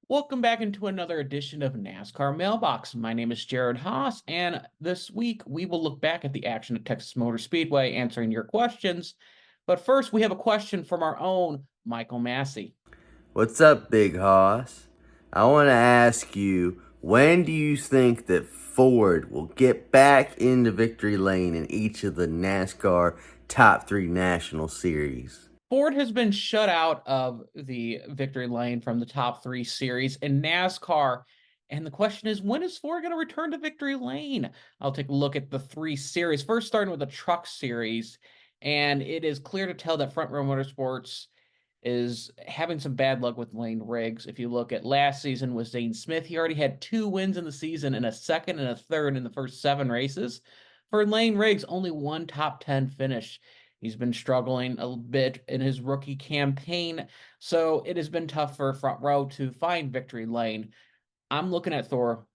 Welcome back into another edition of NASCAR Mailbox. My name is Jared Haas, and this week we will look back at the action at Texas Motor Speedway, answering your questions. But first, we have a question from our own Michael Massey. What's up, Big Hoss? I want to ask you, when do you think that Ford will get back into victory lane in each of the NASCAR top three national series? Ford has been shut out of the victory lane from the top three series in NASCAR. And the question is, when is Ford going to return to victory lane? I'll take a look at the three series. First, starting with the truck series. And it is clear to tell that Front Row Motorsports is having some bad luck with lane rigs. If you look at last season with Zane Smith, he already had 2 wins in the season and a second and a third in the first 7 races. For lane rigs, only one top 10 finish. He's been struggling a bit in his rookie campaign, so it has been tough for Front Row to find victory lane. I'm looking at Thor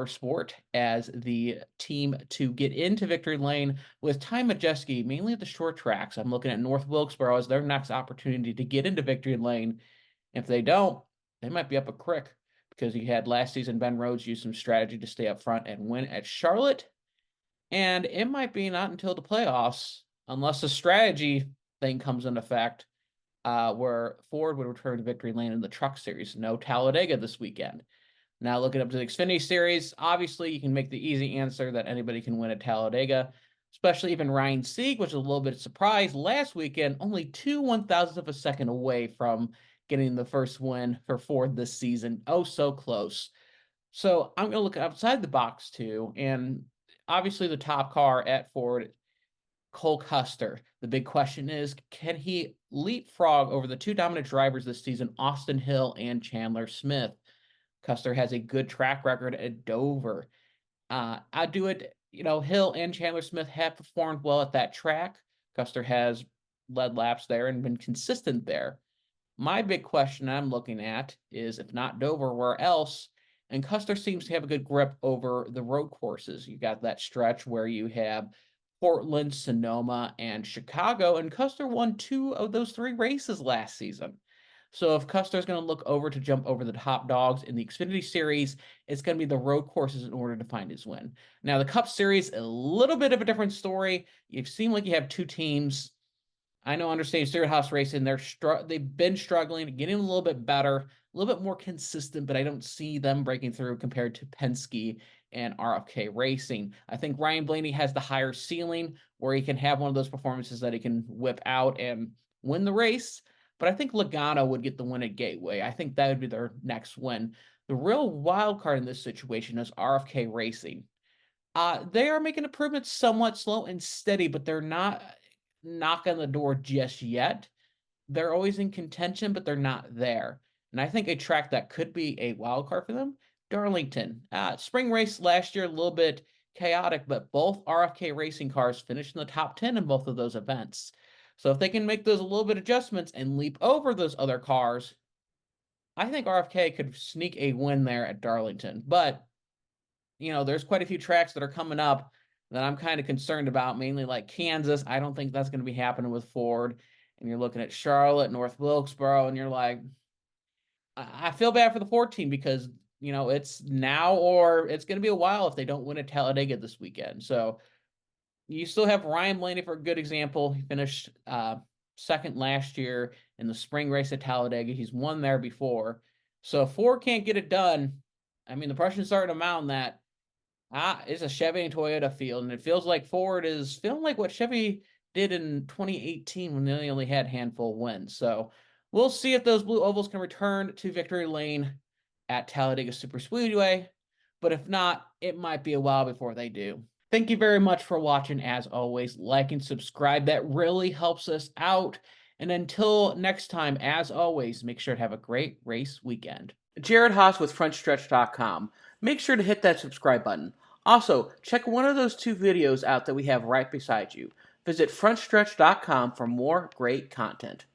Sport as the team to get into victory lane with Ty Majeski, mainly at the short tracks. I'm looking at North Wilkesboro as their next opportunity to get into victory lane. If they don't, they might be up a creek because you had last season Ben Rhodes use some strategy to stay up front and win at Charlotte. And it might be not until the playoffs, unless the strategy thing comes into effect, where Ford would return to victory lane in the truck series. No Talladega this weekend. Now looking up to the Xfinity Series, obviously you can make the easy answer that anybody can win at Talladega, especially even Ryan Sieg, which is a little bit of a surprise. Last weekend, only 2/1000th of a second away from getting the first win for Ford this season. Oh, so close. So I'm going to look outside the box too, and obviously the top car at Ford, Cole Custer. The big question is, can he leapfrog over the two dominant drivers this season, Austin Hill and Chandler Smith? Custer has a good track record at Dover. I do it, Hill and Chandler Smith have performed well at that track. Custer has led laps there and been consistent there. My big question I'm looking at is, if not Dover, where else? And Custer seems to have a good grip over the road courses. You got that stretch where you have Portland, Sonoma, and Chicago, and Custer won 2 of those 3 races last season. So if Custer's going to look over to jump over the top dogs in the Xfinity Series, it's going to be the road courses in order to find his win. Now, the Cup Series, a little bit of a different story. You seem like you have two teams. I know, understand Steelhouse Racing, they've been struggling, getting a little bit better, a little bit more consistent, but I don't see them breaking through compared to Penske and RFK Racing. I think Ryan Blaney has the higher ceiling where he can have one of those performances that he can whip out and win the race. But I think Logano would get the win at Gateway. I think that would be their next win. The real wild card in this situation is RFK Racing. They are making improvements somewhat slow and steady, but they're not knock on the door just yet. They're always in contention, but they're not there. And I think a track that could be a wild card for them, Darlington. Spring race last year, a little bit chaotic, but both RFK racing cars finished in the top 10 in both of those events. So if they can make those a little bit adjustments and leap over those other cars, I think RFK could sneak a win there at Darlington. But there's quite a few tracks that are coming up that I'm kind of concerned about, mainly like Kansas. I don't think that's going to be happening with Ford. And you're looking at Charlotte, North Wilkesboro, and you're like, I feel bad for the Ford team because, it's now or it's going to be a while if they don't win at Talladega this weekend. So you still have Ryan Blaney for a good example. He finished second last year in the spring race at Talladega. He's won there before. So if Ford can't get it done, I mean, the pressure's starting to mount that it's a Chevy and Toyota field, and it feels like Ford is feeling like what Chevy did in 2018 when they only had a handful of wins. So we'll see if those blue ovals can return to victory lane at Talladega Super Speedway. But if not, it might be a while before they do. Thank you very much for watching. As always, like and subscribe. That really helps us out. And until next time, as always, make sure to have a great race weekend. Jared Haas with FrontStretch.com. Make sure to hit that subscribe button. Also, check one of those 2 videos out that we have right beside you. Visit FrontStretch.com for more great content.